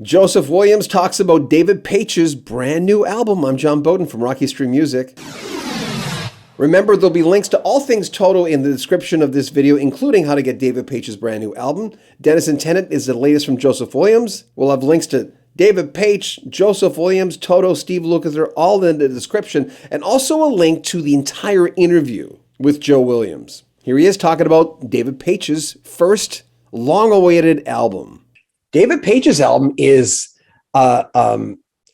Joseph Williams talks about David Paich's brand new album. I'm John Beaudin from Rocky Street Music. Remember, there'll be links to all things Toto in the description of this video, including how to get David Paich's brand new album. Dennis and Tennant is the latest from Joseph Williams. We'll have links to David Paich, Joseph Williams, Toto, Steve Lukather, all in the description, and also a link to the entire interview with Joe Williams. Here he is talking about David Paich's first long-awaited album. David Paich's album is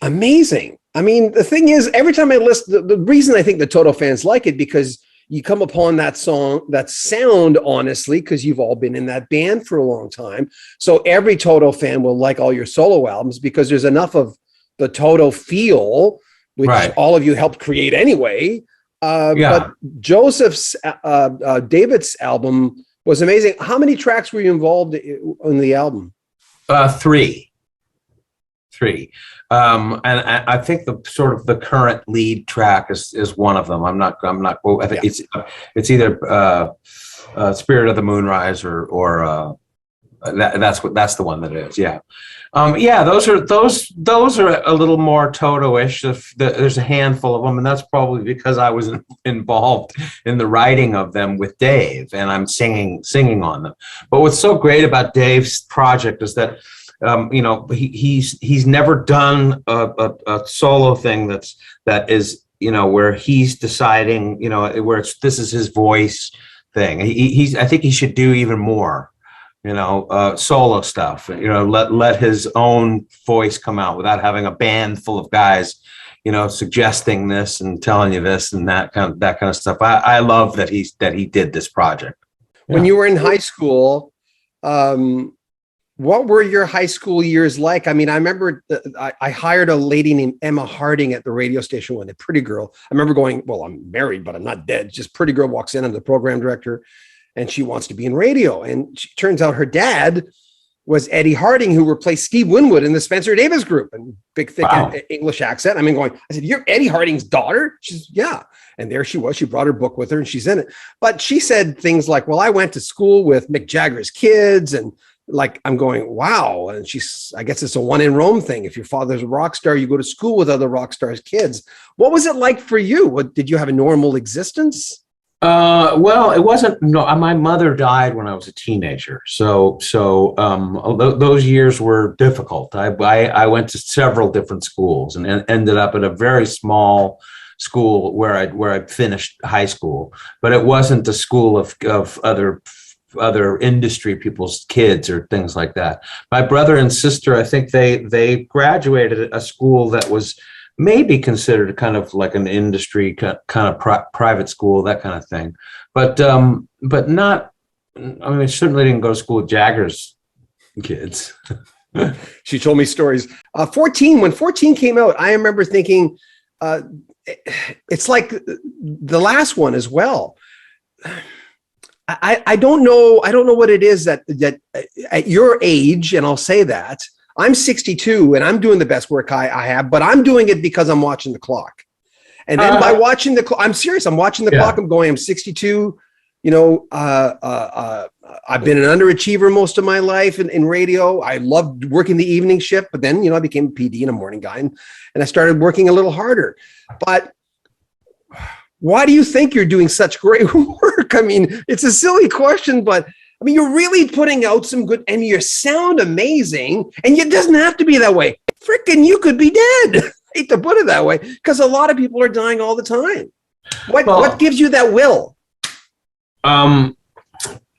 amazing. I mean, the thing is, every time I listen, the reason I think the Toto fans like it, because you come upon that sound, honestly, because you've all been in that band for a long time. So every Toto fan will like all your solo albums because there's enough of the Toto feel, which all of you helped create anyway. But David's album was amazing. How many tracks were you involved in the album? Three. And I think the current lead track is one of them. I'm not. I think it's either Spirit of the Moonrise or that's the one that it is. Yeah. Those are a little more Toto-ish. There's a handful of them, and that's probably because I was involved in the writing of them with Dave, and I'm singing on them. But what's so great about Dave's project is that he's never done a solo thing that is where he's deciding where this is his voice thing. I think he should do even more. Solo stuff, let his own voice come out without having a band full of guys, suggesting this and telling you this and that kind of stuff. I love that he did this project. When you were in high school, what were your high school years like? I mean, I remember I hired a lady named Emma Harding at the radio station one, a pretty girl. I remember going, well, I'm married, but I'm not dead. Just pretty girl walks in, I'm the program director, and she wants to be in radio. And turns out her dad was Eddie Harding, who replaced Steve Winwood in the Spencer Davis group, and big, thick English accent. I mean, I said, you're Eddie Harding's daughter? She's, yeah. And there she was. She brought her book with her and she's in it. But she said things like, well, I went to school with Mick Jagger's kids. And I'm going, wow. And I guess it's a one in Rome thing. If your father's a rock star, you go to school with other rock stars' kids. What was it like for you? Did you have a normal existence? Well, it wasn't. No, my mother died when I was a teenager, so those years were difficult. I went to several different schools and ended up at a very small school where I finished high school, but it wasn't a school of other industry people's kids or things like that. My brother and sister, I think they graduated at a school that was maybe considered kind of like an industry kind of private school, that kind of thing, but not. I mean, I certainly didn't go to school with Jagger's kids. She told me stories. 14, when 14 came out, I remember thinking, it's like the last one as well. I don't know what it is that at your age, and I'll say that, I'm 62 and I'm doing the best work I have, but I'm doing it because I'm watching the clock. And then by watching the clock, I'm serious. I'm watching the clock. I'm going, I'm 62. I've been an underachiever most of my life in radio. I loved working the evening shift, but then, I became a PD and a morning guy and I started working a little harder. But why do you think you're doing such great work? I mean, it's a silly question, but I mean, you're really putting out some good, and you sound amazing, and it doesn't have to be that way. Frickin' you could be dead. I hate to put it that way, because a lot of people are dying all the time. What gives you that will?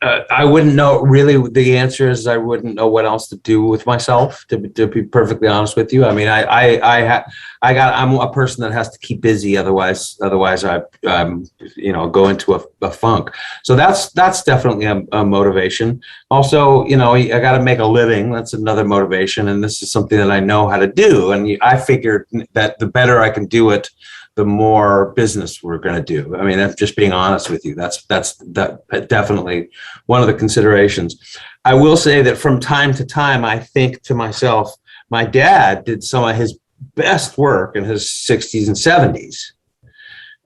I wouldn't know. Really, the answer is I wouldn't know what else to do with myself. To be perfectly honest with you, I mean, I'm a person that has to keep busy. Otherwise, I go into a funk. So that's definitely a motivation. Also, I got to make a living. That's another motivation, and this is something that I know how to do. And I figured that the better I can do it, the more business we're going to do. I mean, that's just being honest with you. That's definitely one of the considerations. I will say that from time to time, I think to myself, my dad did some of his best work in his 60s and 70s.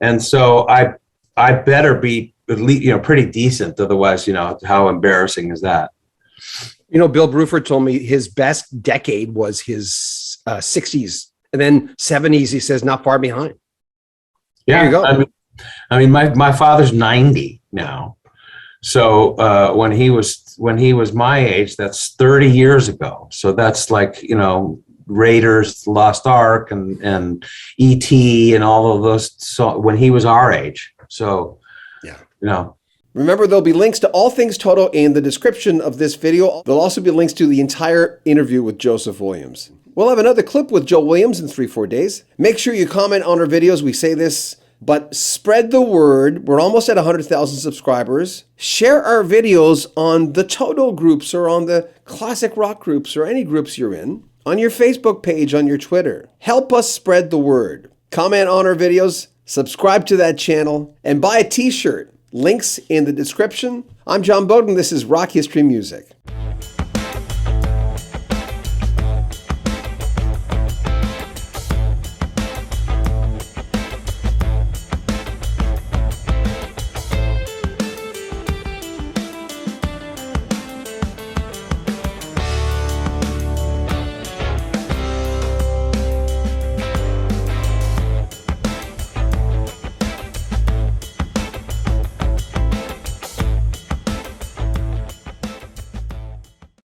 And so I better be at least, pretty decent. Otherwise, how embarrassing is that? You know, Bill Bruford told me his best decade was his 60s, and then 70s, he says, not far behind. Yeah, there you go. I mean, my father's 90 now. So when he was my age, that's 30 years ago. So that's like, you know, Raiders, Lost Ark, and E.T. and all of those. So when he was our age. So, yeah, you know. Remember, there'll be links to all things Toto in the description of this video. There'll also be links to the entire interview with Joseph Williams. We'll have another clip with Joe Williams in 3-4 days. Make sure you comment on our videos. We say this, but spread the word. We're almost at 100,000 subscribers. Share our videos on the Toto groups or on the classic rock groups or any groups you're in, on your Facebook page, on your Twitter. Help us spread the word. Comment on our videos, subscribe to that channel, and buy a t-shirt. Links in the description. I'm John Beaudin. This is Rock History Music.